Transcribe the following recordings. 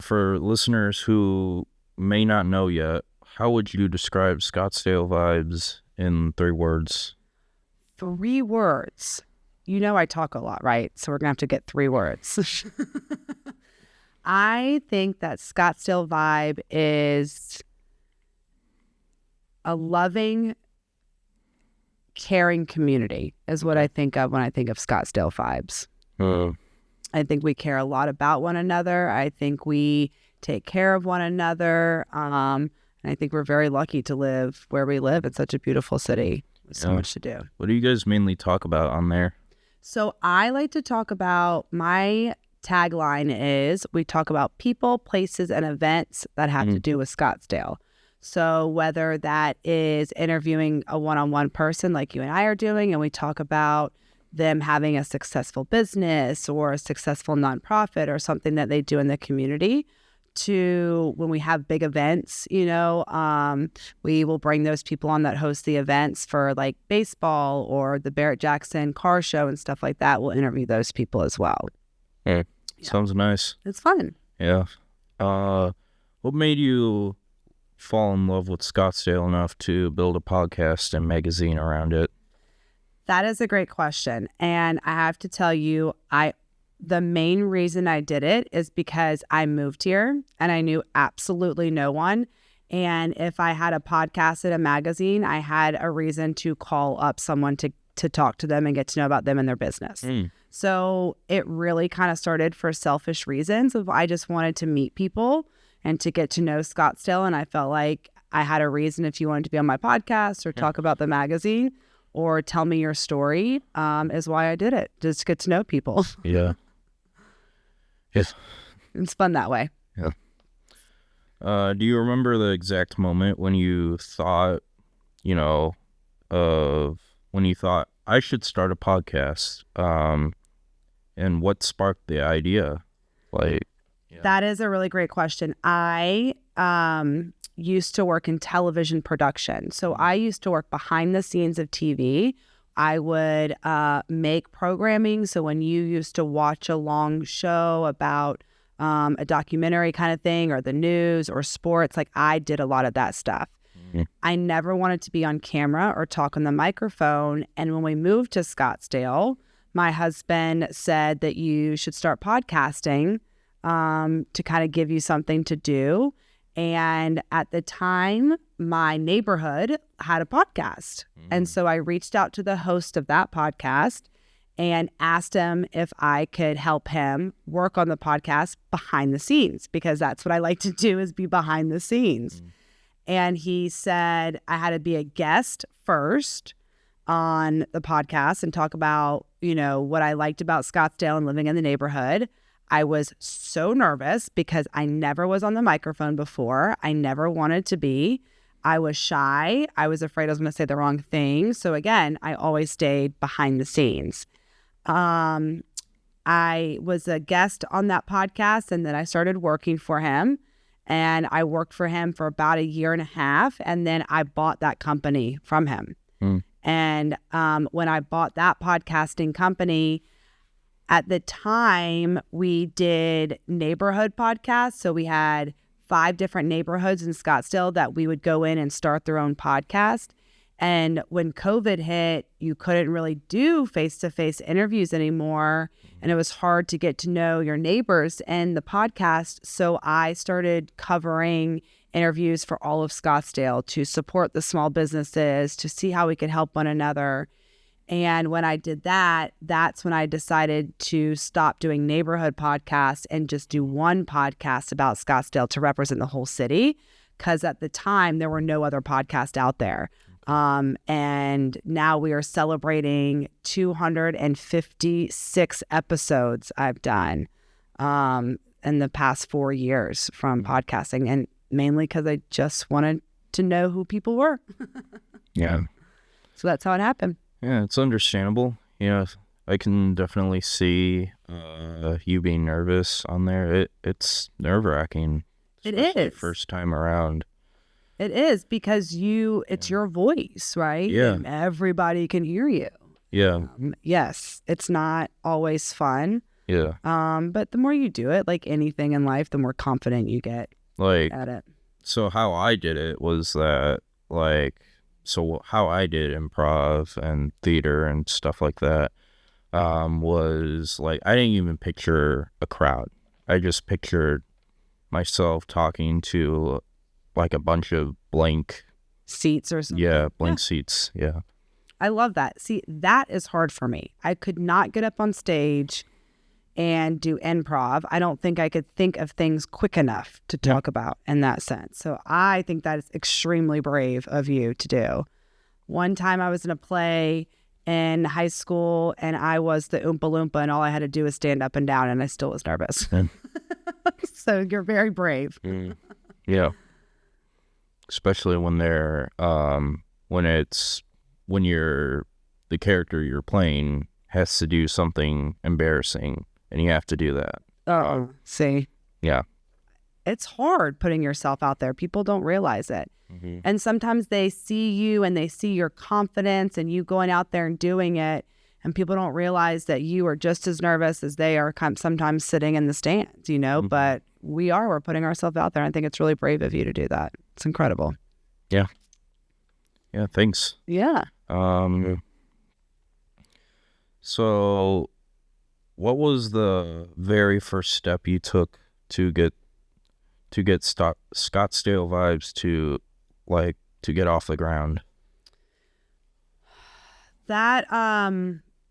for listeners who may not know yet, how would you describe Scottsdale Vibes in 3 words? 3 words. You know I talk a lot, right? So we're going to have to get 3 words. I think that Scottsdale Vibe is a loving, caring community is what I think of when I think of Scottsdale Vibes. I think we care a lot about one another. I think we take care of one another. And I think we're very lucky to live where we live. It's such a beautiful city with so much to do. What do you guys mainly talk about on there? So I like to talk about, my tagline is, we talk about people, places, and events that have to do with Scottsdale. So whether that is interviewing a one-on-one person like you and I are doing, and we talk about them having a successful business or a successful nonprofit or something that they do in the community, to when we have big events, we will bring those people on that host the events for like baseball or the Barrett-Jackson car show and stuff like that. We'll interview those people as well. Yeah. Sounds nice. It's fun. Yeah. What made you fall in love with Scottsdale enough to build a podcast and magazine around it? That is a great question. And I have to tell you, the main reason I did it is because I moved here and I knew absolutely no one. And if I had a podcast and a magazine, I had a reason to call up someone to talk to them and get to know about them and their business. So it really kind of started for selfish reasons of I just wanted to meet people and to get to know Scottsdale. And I felt like I had a reason, if you wanted to be on my podcast or talk about the magazine or tell me your story, is why I did it. Just get to know people. Yeah. Yes. It's fun that way. Yeah. Do you remember the exact moment when you thought, I should start a podcast, and what sparked the idea? That is a really great question. I used to work in television production. So I used to work behind the scenes of TV. I would make programming. So when you used to watch a long show about a documentary kind of thing or the news or sports, like I did a lot of that stuff. I never wanted to be on camera or talk on the microphone. And when we moved to Scottsdale, my husband said that you should start podcasting to kind of give you something to do. And at the time, my neighborhood had a podcast. And so I reached out to the host of that podcast and asked him if I could help him work on the podcast behind the scenes, because that's what I like to do, is be behind the scenes. And he said I had to be a guest first on the podcast and talk about, what I liked about Scottsdale and living in the neighborhood. I was so nervous because I never was on the microphone before. I never wanted to be. I was shy. I was afraid I was going to say the wrong thing. So again, I always stayed behind the scenes. I was a guest on that podcast, and then I started working for him. And I worked for him for about 1.5 years. And then I bought that company from him. And when I bought that podcasting company, at the time, we did neighborhood podcasts. So we had 5 different neighborhoods in Scottsdale that we would go in and start their own podcast. And when COVID hit, you couldn't really do face-to-face interviews anymore. And it was hard to get to know your neighbors and the podcast. So I started covering interviews for all of Scottsdale to support the small businesses, to see how we could help one another. And when I did that, that's when I decided to stop doing neighborhood podcasts and just do one podcast about Scottsdale to represent the whole city. Because at the time, there were no other podcasts out there. And now we are celebrating 256 episodes I've done in the past 4 years from podcasting. And mainly because I just wanted to know who people were. Yeah. So that's how it happened. Yeah, it's understandable. I can definitely see you being nervous on there. It's nerve-wracking. It is. First time around. It is, because it's your voice, right? Yeah. And everybody can hear you. Yeah. Yes, it's not always fun. Yeah. But the more you do it, like anything in life, the more confident you get Like, at it. so how I did it was that, like, so how I did improv and theater and stuff like that, was like, I didn't even picture a crowd. I just pictured myself talking to like a bunch of blank, Seats or something. blank seats. Yeah. I love that. See, that is hard for me. I could not get up on stage and do improv. I don't think I could think of things quick enough to talk about in that sense. So I think that is extremely brave of you to do. One time I was in a play in high school and I was the Oompa Loompa and all I had to do was stand up and down and I still was nervous. So you're very brave. Yeah. Especially when they're, when you're, the character you're playing has to do something embarrassing and you have to do that. Oh, see. Yeah. It's hard putting yourself out there. People don't realize it. Mm-hmm. And sometimes they see you and they see your confidence and you going out there and doing it. And people don't realize that you are just as nervous as they are sometimes sitting in the stands, Mm-hmm. But we're putting ourselves out there. I think it's really brave of you to do that. It's incredible. Yeah. Yeah. Thanks. Yeah. So what was the very first step you took to get Scottsdale Vibes to get off the ground?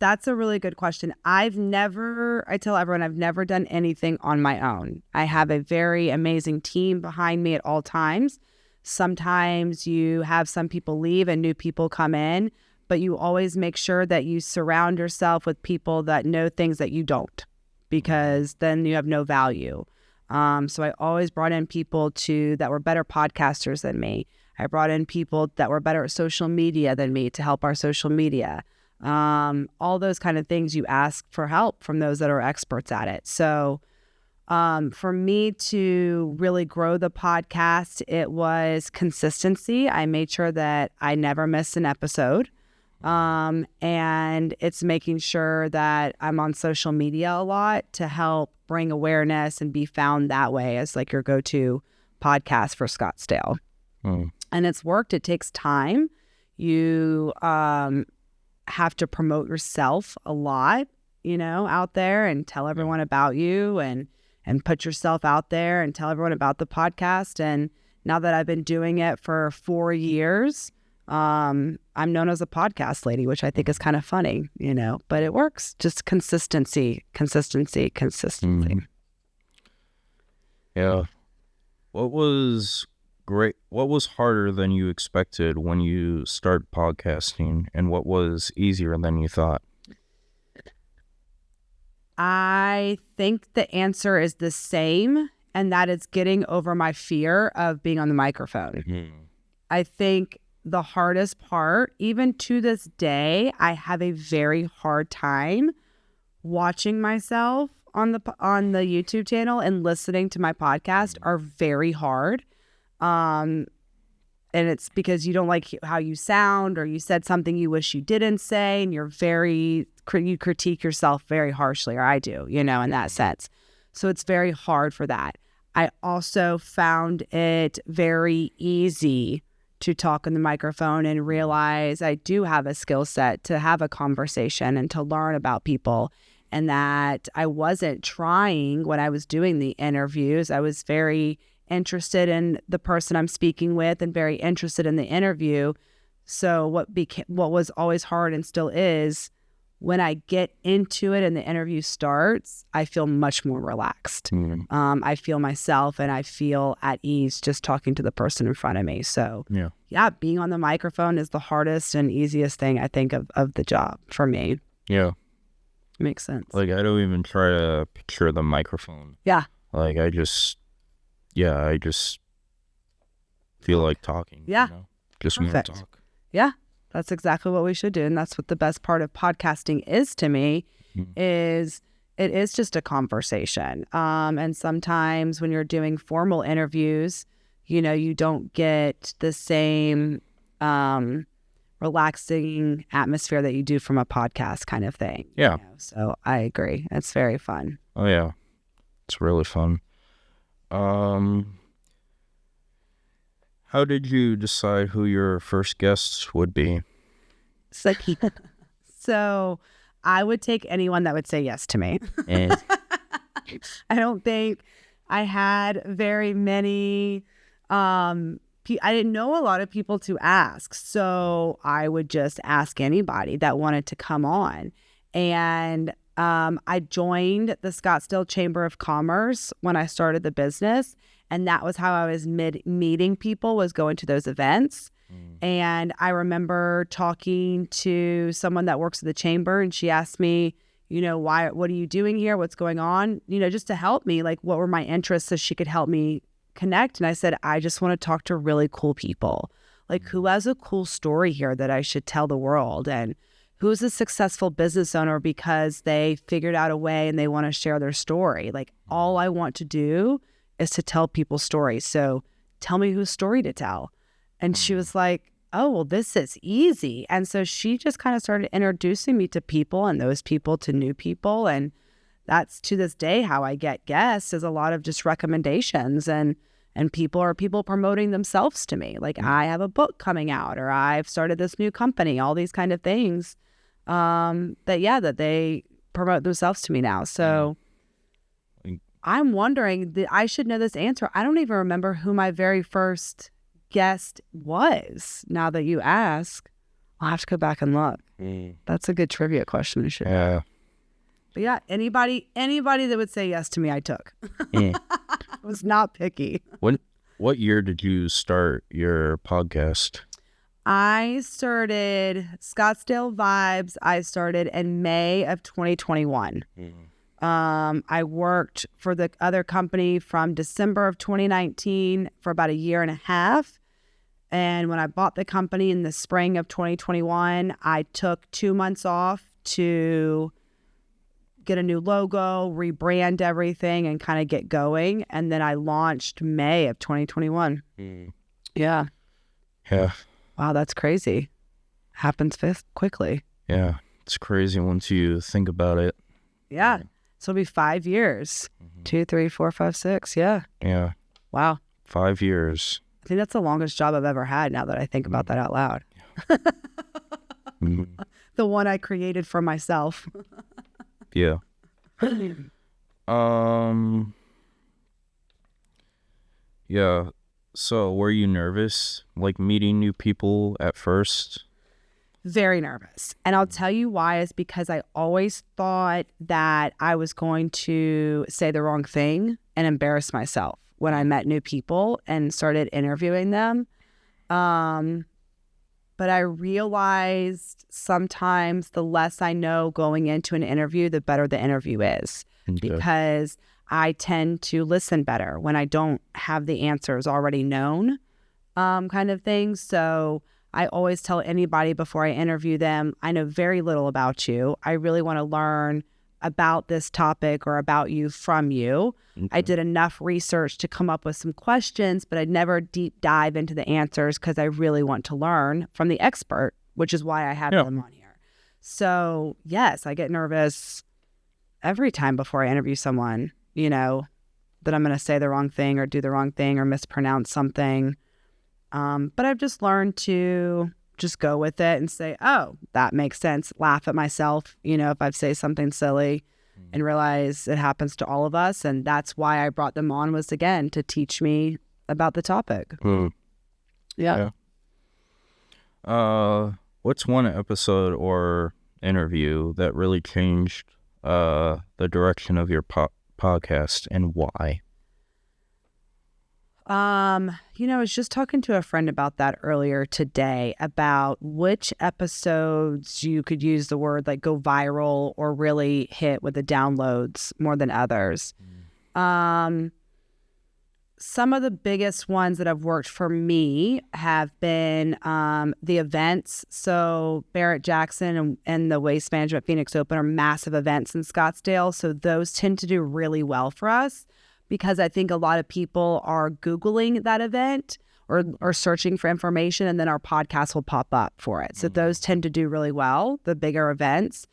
That's a really good question. I tell everyone I've never done anything on my own. I have a very amazing team behind me at all times. Sometimes you have some people leave and new people come in, but you always make sure that you surround yourself with people that know things that you don't, because then you have no value. So I always brought in people that were better podcasters than me. I brought in people that were better at social media than me to help our social media. All those kind of things, you ask for help from those that are experts at it. So for me to really grow the podcast, it was consistency. I made sure that I never missed an episode. And it's making sure that I'm on social media a lot to help bring awareness and be found that way as like your go-to podcast for Scottsdale. And it's worked. It takes time. You have to promote yourself a lot, out there and tell everyone about you and put yourself out there and tell everyone about the podcast. And now that I've been doing it for 4 years, I'm known as a podcast lady, which I think is kind of funny, but it works. Just consistency. Yeah. What was harder than you expected when you started podcasting, and what was easier than you thought? I think the answer is the same, and that is getting over my fear of being on the microphone. Mm-hmm. I think the hardest part, even to this day, I have a very hard time watching myself on the YouTube channel and listening to my podcast are very hard. And it's because you don't like how you sound, or you said something you wish you didn't say, and you critique yourself very harshly, or I do, in that sense. So it's very hard for that. I also found it very easy to talk on the microphone and realize I do have a skill set to have a conversation and to learn about people, and that I wasn't trying when I was doing the interviews. I was very interested in the person I'm speaking with and very interested in the interview. So what was always hard and still is, when I get into it and the interview starts, I feel much more relaxed. Mm-hmm. I feel myself and I feel at ease just talking to the person in front of me. So yeah, being on the microphone is the hardest and easiest thing I think of the job for me. Yeah. Makes sense. Like, I don't even try to picture the microphone. Yeah. Like, I just feel like talking. Yeah. Just want to talk. Yeah. That's exactly what we should do. And that's what the best part of podcasting is to me, is it is just a conversation. And sometimes when you're doing formal interviews, you don't get the same relaxing atmosphere that you do from a podcast kind of thing. Yeah. So I agree. It's very fun. Oh yeah. It's really fun. How did you decide who your first guests would be? So I would take anyone that would say yes to me. I don't think I had very many, I didn't know a lot of people to ask. So I would just ask anybody that wanted to come on. And I joined the Scottsdale Chamber of Commerce when I started the business. And that was how I was meeting people, was going to those events. And I remember talking to someone that works at the chamber, and she asked me, what are you doing here? What's going on? Just to help me, like, what were my interests so she could help me connect. And I said, I just want to talk to really cool people. Like, who has a cool story here that I should tell the world? And who's a successful business owner because they figured out a way and they want to share their story? Like, all I want to do is to tell people stories. So tell me whose story to tell. And she was like, oh, well, this is easy. And so she just kind of started introducing me to people, and those people to new people. And that's to this day how I get guests, is a lot of just recommendations and people promoting themselves to me. Like, I have a book coming out, or I've started this new company, all these kind of things that they promote themselves to me now. So I'm wondering, I should know this answer. I don't even remember who my very first guest was. Now that you ask, I'll have to go back and look. That's a good trivia question. Yeah. But yeah, anybody that would say yes to me, I took. I was not picky. What year did you start your podcast? I started Scottsdale Vibes. I started in May of 2021. I worked for the other company from December of 2019 for about a year and a half. And when I bought the company in the spring of 2021, I took 2 months off to get a new logo, rebrand everything, and kind of get going. And then I launched May of 2021. Yeah. Yeah. Wow, that's crazy. Happens quickly. Yeah. It's crazy once you think about it. Yeah. So it'll be 5 years. 2, 3, 4, 5, 6. Yeah. Yeah. Wow. 5 years. I think that's the longest job I've ever had, now that I think about that out loud. The one I created for myself. Yeah. Yeah. So were you nervous, like, meeting new people at first? Very nervous. And I'll tell you why, is because I always thought that I was going to say the wrong thing and embarrass myself when I met new people and started interviewing them. But I realized sometimes the less I know going into an interview, the better the interview is. Okay. Because I tend to listen better when I don't have the answers already known, kind of thing. So I always tell anybody before I interview them, I know very little about you. I really want to learn about this topic or about you from you. Okay. I did enough research to come up with some questions, but I'd never deep dive into the answers because I really want to learn from the expert, which is why I have them on here. So yes, I get nervous every time before I interview someone, that I'm going to say the wrong thing or do the wrong thing or mispronounce something. But I've just learned to just go with it and say, oh, that makes sense. Laugh at myself, if I say something silly, and realize it happens to all of us. And that's why I brought them on, was, again, to teach me about the topic. Yeah. What's one episode or interview that really changed the direction of your podcast, and why? I was just talking to a friend about that earlier today, about which episodes you could use the word like go viral or really hit with the downloads more than others. Some of the biggest ones that have worked for me have been the events. So Barrett Jackson and the Waste Management Phoenix Open are massive events in Scottsdale. So those tend to do really well for us, because I think a lot of people are Googling that event or searching for information, and then our podcast will pop up for it. So those tend to do really well, the bigger events.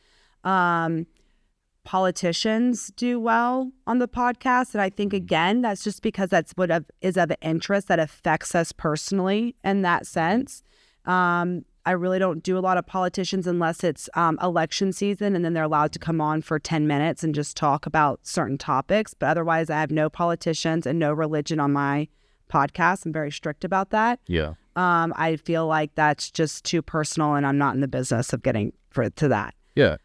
Politicians do well on the podcast. And I think, again, that's just because that's what is of interest that affects us personally in that sense. I really don't do a lot of politicians unless it's election season, and then they're allowed to come on for 10 minutes and just talk about certain topics. But otherwise, I have no politicians and no religion on my podcast. I'm very strict about that. Yeah. I feel like that's just too personal, and I'm not in the business of getting to that. Yeah.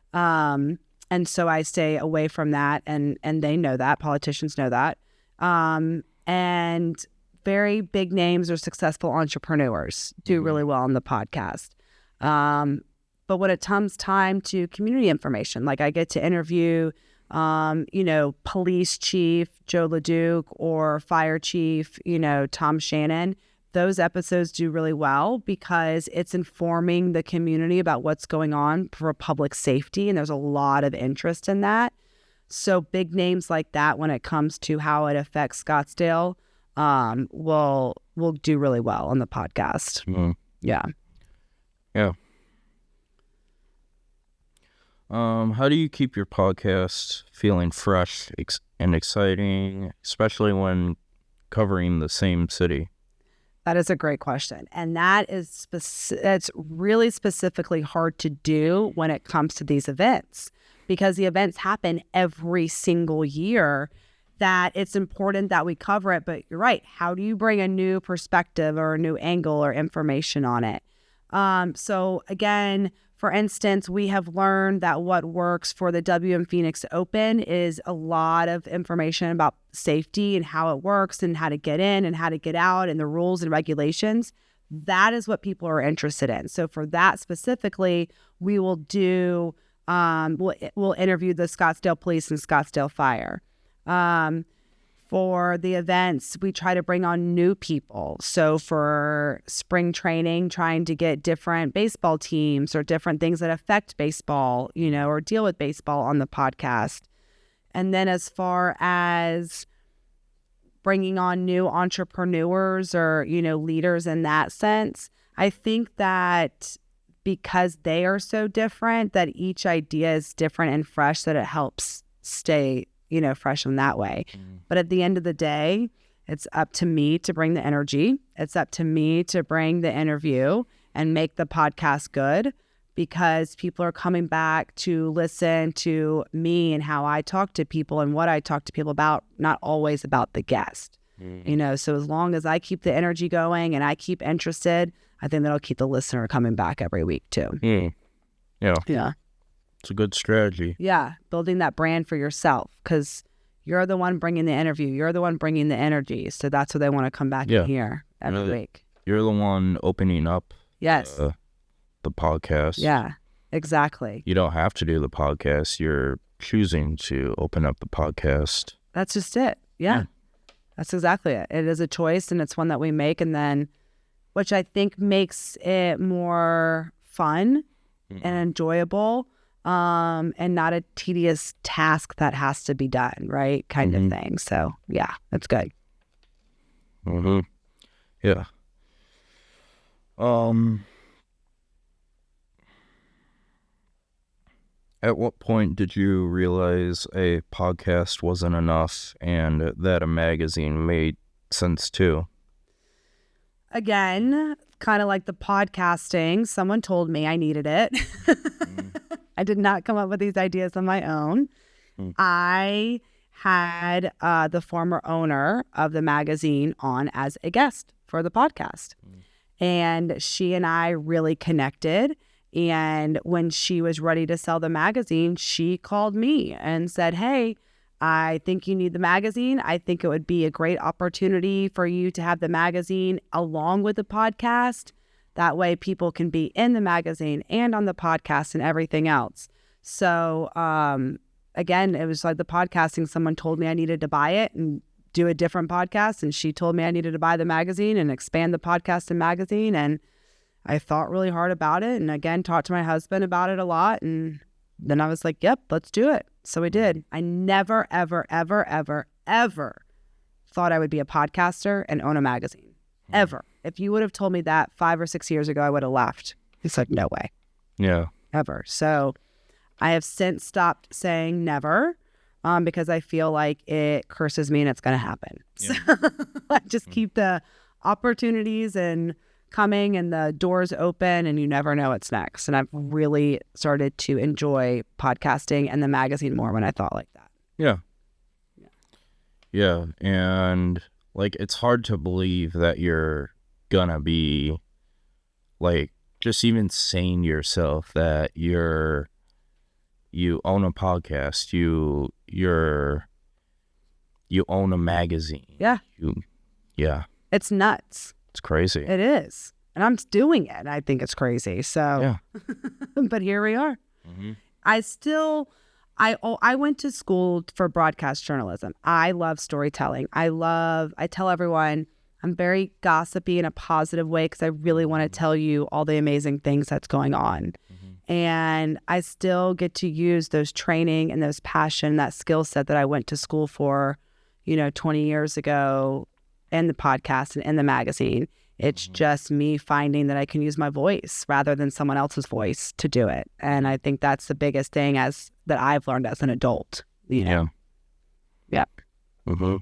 And so I stay away from that, and they know that. Politicians know that. And very big names or successful entrepreneurs do really well on the podcast. But when it comes time to community information, like I get to interview, police chief Joe LeDuc or fire chief, Tom Shannon, those episodes do really well because it's informing the community about what's going on for public safety. And there's a lot of interest in that. So big names like that, when it comes to how it affects Scottsdale, will do really well on the podcast. Yeah. Yeah. How do you keep your podcast feeling fresh and exciting, especially when covering the same city? That is a great question. And that is it's really specifically hard to do when it comes to these events, because the events happen every single year, that it's important that we cover it. But you're right. How do you bring a new perspective or a new angle or information on it? So again, for instance, we have learned that what works for the WM Phoenix Open is a lot of information about safety and how it works and how to get in and how to get out and the rules and regulations. That is what people are interested in. So for that specifically, we will do, we'll interview the Scottsdale Police and Scottsdale Fire. For the events, we try to bring on new people. So for spring training, trying to get different baseball teams or different things that affect baseball, or deal with baseball on the podcast. And then as far as bringing on new entrepreneurs or, leaders in that sense, I think that because they are so different, that each idea is different and fresh, that it helps stay fresh in that way. But at the end of the day, it's up to me to bring the energy. It's up to me to bring the interview and make the podcast good, because people are coming back to listen to me and how I talk to people and what I talk to people about, not always about the guest. So as long as I keep the energy going and I keep interested, I think that'll keep the listener coming back every week too. Yeah. It's a good strategy. Yeah, building that brand for yourself, because you're the one bringing the interview. You're the one bringing the energy. So that's what they want to come back and hear every week. You're the one opening up the podcast. Yeah, exactly. You don't have to do the podcast. You're choosing to open up the podcast. That's just it. Yeah. That's exactly it. It is a choice, and it's one that we make, and then, which I think makes it more fun and enjoyable. And not a tedious task that has to be done, right? Kind of thing. So yeah, that's good. Yeah. At what point did you realize a podcast wasn't enough and that a magazine made sense too? Again, kind of like the podcasting, someone told me I needed it. I did not come up with these ideas on my own. I had the former owner of the magazine on as a guest for the podcast. And she and I really connected. And when she was ready to sell the magazine, she called me and said, "Hey, I think you need the magazine. I think it would be a great opportunity for you to have the magazine along with the podcast. That way people can be in the magazine and on the podcast and everything else." So, again, it was like the podcasting. Someone told me I needed to buy it and do a different podcast. And she told me I needed to buy the magazine and expand the podcast and magazine. And I thought really hard about it. And again, talked to my husband about it a lot. And then I was like, yep, let's do it. So we did. I never, ever, ever, ever, ever thought I would be a podcaster and own a magazine. ever. If you would have told me that 5 or 6 years ago, I would have laughed. It's like, no way. Yeah. Ever. So I have since stopped saying never because I feel like it curses me and it's going to happen. Yeah. So I just keep the opportunities and coming and the doors open, and you never know what's next. And I've really started to enjoy podcasting and the magazine more when I thought like that. Yeah. Yeah. And like, it's hard to believe that you're gonna be like, just even saying to yourself that you own a podcast, you own a magazine. Yeah. Yeah. It's nuts. It's crazy. It is. And I'm doing it. I think it's crazy. So, Yeah. but here we are. Mm-hmm. I went to school for broadcast journalism. I love storytelling. I tell everyone I'm very gossipy in a positive way because I really want to tell you all the amazing things that's going on. Mm-hmm. And I still get to use those training and those passion, that skill set that I went to school for, 20 years ago in the podcast and in the magazine. It's just me finding that I can use my voice rather than someone else's voice to do it. And I think that's the biggest thing that I've learned as an adult. Yeah. Yeah. Mm-hmm.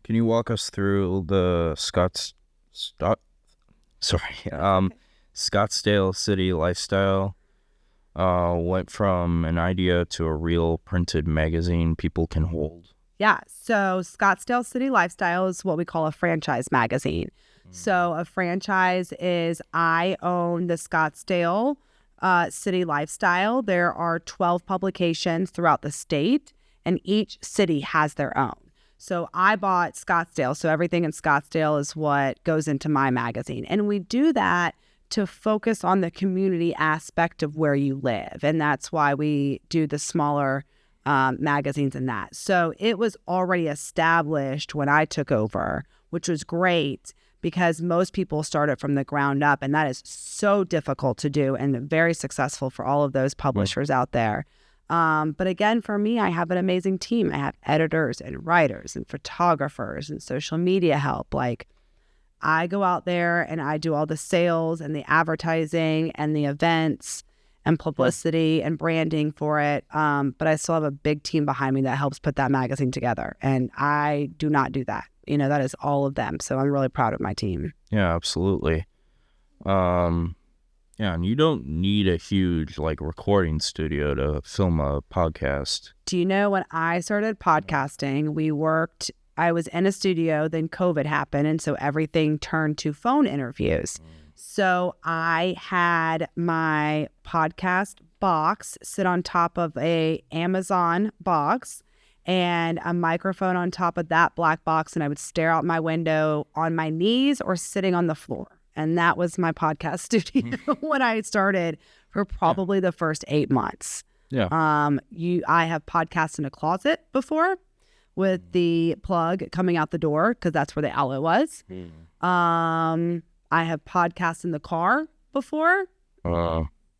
Can you walk us through the Scottsdale city lifestyle? Went from an idea to a real printed magazine people can hold. Yeah. So Scottsdale City Lifestyle is what we call a franchise magazine. So a franchise is I own the Scottsdale City Lifestyle. There are 12 publications throughout the state, and each city has their own. So I bought Scottsdale. So everything in Scottsdale is what goes into my magazine. And we do that to focus on the community aspect of where you live. And that's why we do the smaller magazines and that. So it was already established when I took over, which was great because most people started from the ground up, and that is so difficult to do and very successful for all of those publishers out there. But again, for me, I have an amazing team. I have editors and writers and photographers and social media help. Like, I go out there and I do all the sales and the advertising and the events and publicity and branding for it. But I still have a big team behind me that helps put that magazine together. And I do not do that. That is all of them. So I'm really proud of my team. Yeah, absolutely. Yeah, and you don't need a huge recording studio to film a podcast. Do you know when I started podcasting, I was in a studio, then COVID happened. And so everything turned to phone interviews. So I had my podcast box sit on top of a Amazon box and a microphone on top of that black box. And I would stare out my window on my knees or sitting on the floor. And that was my podcast studio when I started for probably the first 8 months. Yeah. I have podcasts in a closet before with the plug coming out the door because that's where the outlet was. I have podcasts in the car before.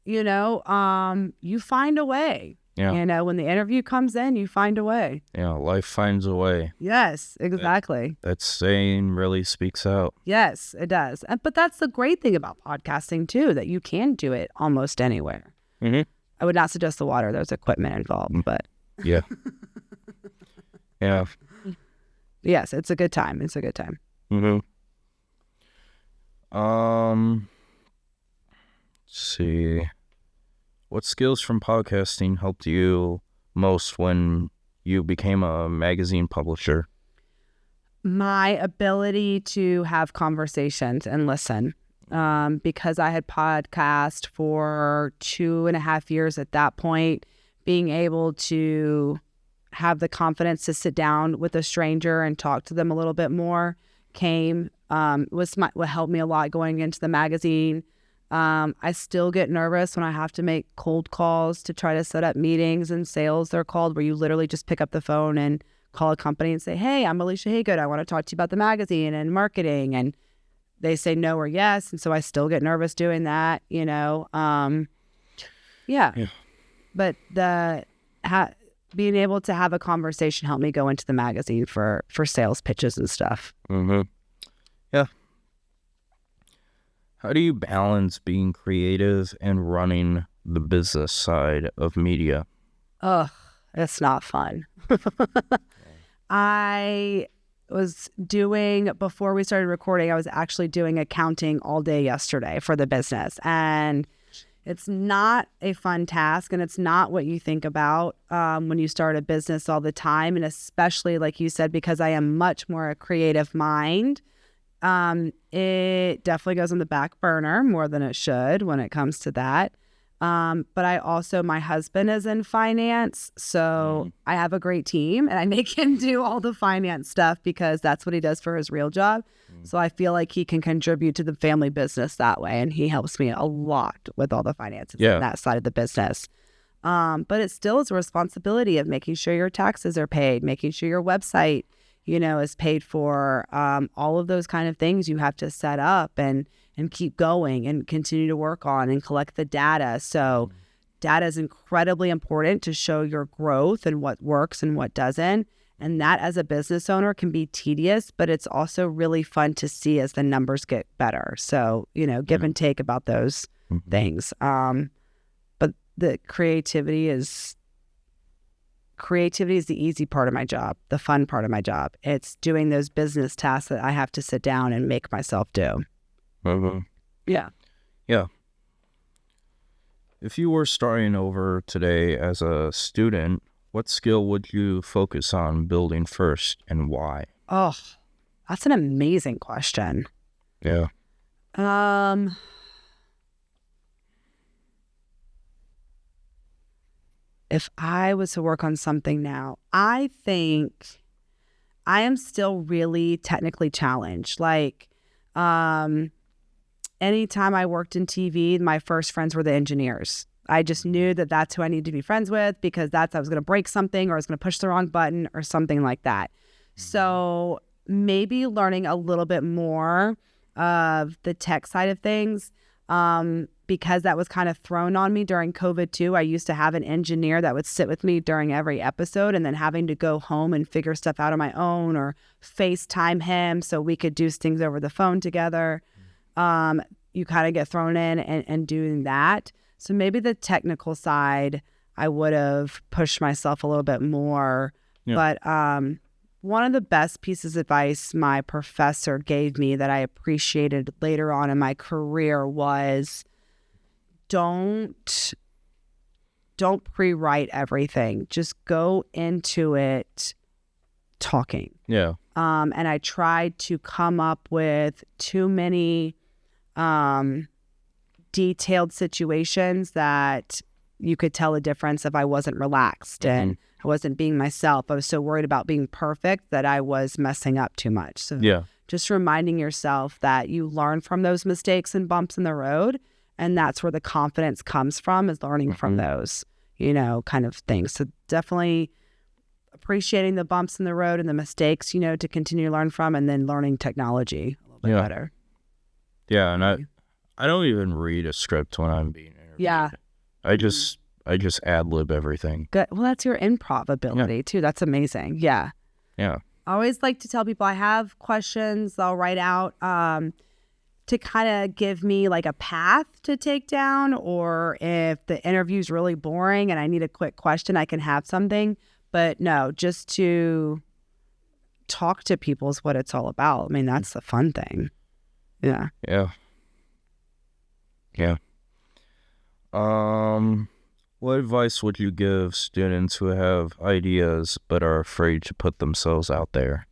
You find a way. Yeah. When the interview comes in, you find a way. Yeah, life finds a way. Yes, exactly. That saying really speaks out. Yes, it does. But that's the great thing about podcasting, too, that you can do it almost anywhere. Mm-hmm. I would not suggest the water. There's equipment involved, but... Yeah. Yeah. Yes, it's a good time. It's a good time. Mm-hmm. Let's see. What skills from podcasting helped you most when you became a magazine publisher? My ability to have conversations and listen. Because I had podcast for 2.5 years at that point, being able to have the confidence to sit down with a stranger and talk to them a little bit more what helped me a lot going into the magazine. I still get nervous when I have to make cold calls to try to set up meetings and sales, they're called, where you literally just pick up the phone and call a company and say, hey, I'm Alicia Haygood. I want to talk to you about the magazine and marketing. And they say no or yes. And so I still get nervous doing that, Yeah. But being able to have a conversation helped me go into the magazine for sales pitches and stuff. Mm-hmm. Yeah. How do you balance being creative and running the business side of media? Ugh, it's not fun. I was doing, before we started recording, I was actually doing accounting all day yesterday for the business. And it's not a fun task, and it's not what you think about when you start a business all the time. And especially, like you said, because I am much more a creative mind, it definitely goes on the back burner more than it should when it comes to that. But I also, my husband is in finance, so I have a great team, and I make him do all the finance stuff because that's what he does for his real job. So I feel like he can contribute to the family business that way, and he helps me a lot with all the finances on that side of the business. But it still is a responsibility of making sure your taxes are paid, making sure your website, is paid for. All of those kind of things you have to set up and keep going and continue to work on and collect the data. So data is incredibly important to show your growth and what works and what doesn't. And that as a business owner can be tedious, but it's also really fun to see as the numbers get better. So, give and take about those things. But the creativity is the easy part of my job, the fun part of my job. It's doing those business tasks that I have to sit down and make myself do. Mm-hmm. Yeah. If you were starting over today as a student, what skill would you focus on building first and why? Oh, that's an amazing question. Yeah. If I was to work on something now, I think I am still really technically challenged. Like, anytime I worked in TV, my first friends were the engineers. I just knew that that's who I needed to be friends with because I was going to break something or I was going to push the wrong button or something like that. So maybe learning a little bit more of the tech side of things, because that was kind of thrown on me during COVID too. I used to have an engineer that would sit with me during every episode, and then having to go home and figure stuff out on my own or FaceTime him so we could do things over the phone together. You kind of get thrown in and doing that. So maybe the technical side, I would have pushed myself a little bit more. Yeah. But one of the best pieces of advice my professor gave me that I appreciated later on in my career was don't pre-write everything. Just go into it talking. Yeah. And I tried to come up with too many detailed situations that you could tell a difference if I wasn't relaxed and I wasn't being myself. I was so worried about being perfect that I was messing up too much. So just reminding yourself that you learn from those mistakes and bumps in the road. And that's where the confidence comes from, is learning from those, kind of things. So definitely appreciating the bumps in the road and the mistakes, to continue to learn from, and then learning technology a little bit better. Yeah, and I don't even read a script when I'm being interviewed. Yeah. I just ad-lib everything. Good. Well, that's your improv ability too. That's amazing. Yeah. Yeah. I always like to tell people I have questions I'll write out to kind of give me like a path to take down, or if the interview's really boring and I need a quick question, I can have something. But no, just to talk to people is what it's all about. I mean, that's the fun thing. Yeah. What advice would you give students who have ideas but are afraid to put themselves out there?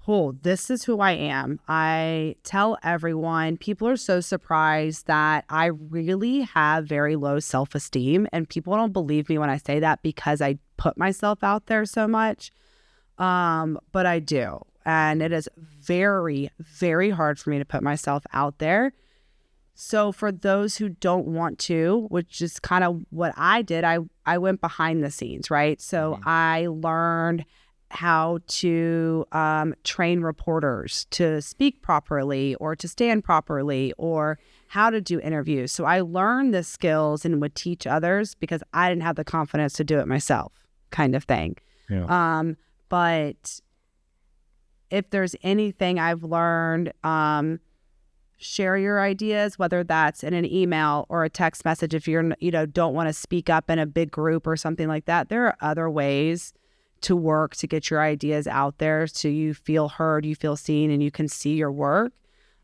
Oh, this is who I am. I tell everyone, people are so surprised that I really have very low self-esteem, and people don't believe me when I say that because I put myself out there so much. But I do. And it is very, very hard for me to put myself out there. So for those who don't want to, which is kind of what I did, I went behind the scenes, right? So I learned how to train reporters to speak properly or to stand properly, or how to do interviews. So I learned the skills and would teach others because I didn't have the confidence to do it myself. kind of thing. Yeah. But if there's anything I've learned, share your ideas, whether that's in an email or a text message. If you're, don't want to speak up in a big group or something like that, there are other ways to work to get your ideas out there so you feel heard, you feel seen, and you can see your work.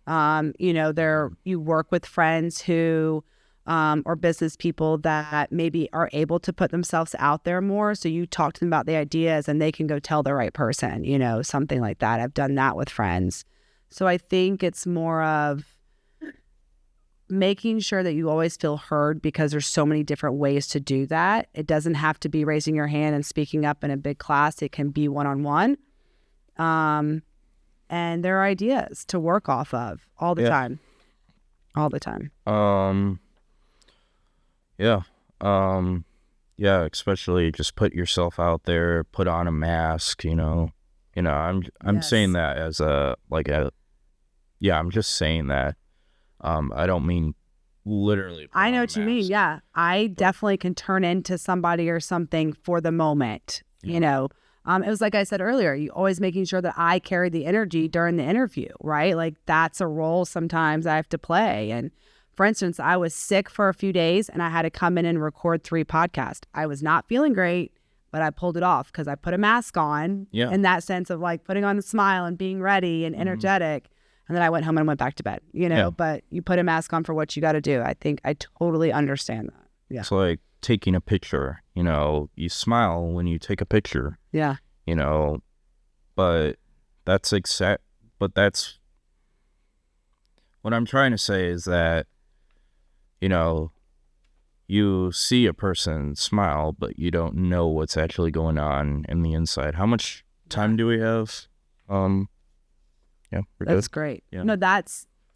You work with friends who, or business people that maybe are able to put themselves out there more. So you talk to them about the ideas and they can go tell the right person, something like that. I've done that with friends. So I think it's more of making sure that you always feel heard, because there's so many different ways to do that. It doesn't have to be raising your hand and speaking up in a big class. It can be one-on-one. And there are ideas to work off of all the time. All the time. Yeah, especially just put yourself out there, put on a mask, I'm Yes. saying that as I'm just saying that. I don't mean literally put I know on a what you mean. mask. Yeah. I definitely can turn into somebody or something for the moment, It was like I said earlier, you always making sure that I carry the energy during the interview, right? Like that's a role sometimes I have to play. And for instance, I was sick for a few days and I had to come in and record 3 podcasts. I was not feeling great, but I pulled it off because I put a mask on in that sense of like putting on the smile and being ready and energetic. And then I went home and went back to bed, but you put a mask on for what you got to do. I think I totally understand that. Yeah. It's like taking a picture, you smile when you take a picture. Yeah. But that's what I'm trying to say is that, you see a person smile, but you don't know what's actually going on in the inside. How much time do we have? That's great. Yeah. No,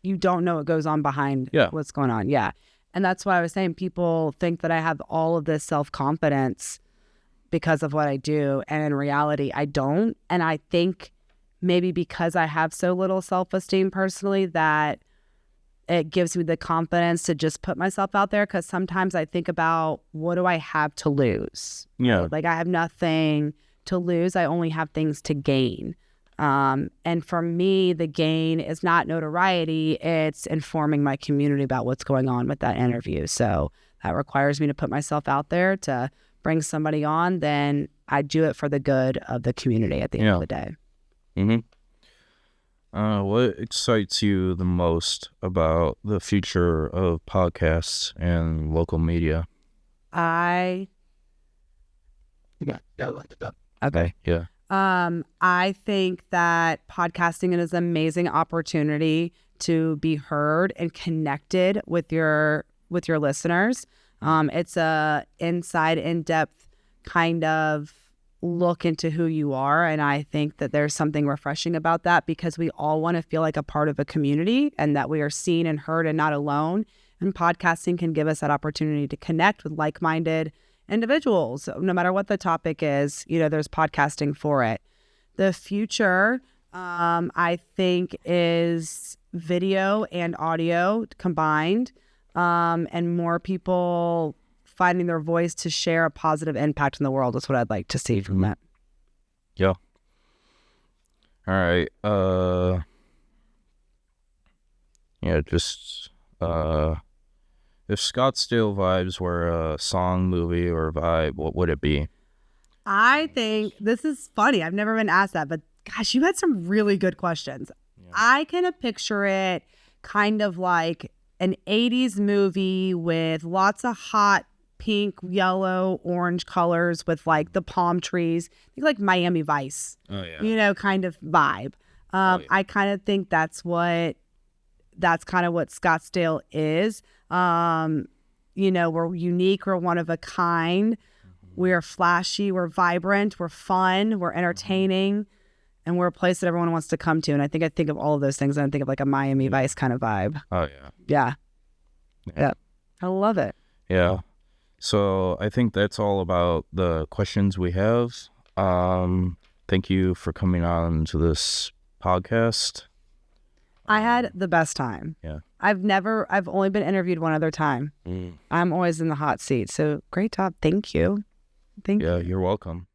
you don't know what goes on behind what's going on. Yeah. And that's why I was saying people think that I have all of this self-confidence because of what I do. And in reality, I don't. And I think maybe because I have so little self-esteem personally that it gives me the confidence to just put myself out there. Because sometimes I think about, what do I have to lose? Yeah. Like I have nothing to lose. I only have things to gain. And for me, the gain is not notoriety. It's informing my community about what's going on with that interview. So that requires me to put myself out there to bring somebody on. Then I do it for the good of the community at the end of the day. What excites you the most about the future of podcasts and local media? Okay. Yeah. I think that podcasting is an amazing opportunity to be heard and connected with your listeners. It's a inside, in-depth kind of look into who you are, and I think that there's something refreshing about that, because we all want to feel like a part of a community and that we are seen and heard and not alone. And podcasting can give us that opportunity to connect with like-minded individuals. No matter what the topic is, there's podcasting for it. The future, I think, is video and audio combined, and more people finding their voice to share a positive impact in the world is what I'd like to see from that. Yeah. All right. If Scottsdale Vibes were a song, movie, or vibe, what would it be? I think this is funny. I've never been asked that, but gosh, you had some really good questions. Yeah. I can picture it kind of like an 80s movie with lots of hot pink, yellow, orange colors with like the palm trees. I think like Miami Vice, kind of vibe. I kind of think that's kind of what Scottsdale is. We're unique. We're one of a kind. We're flashy. We're vibrant. We're fun. We're entertaining. And we're a place that everyone wants to come to. And I think of all of those things. And I think of like a Miami Vice kind of vibe. Oh, yeah. Yeah. I love it. Yeah. So I think that's all about the questions we have. Thank you for coming on to this podcast. I had the best time. Yeah. I've only been interviewed one other time. I'm always in the hot seat. So great job. Thank you. Thank Yeah, you. you're welcome.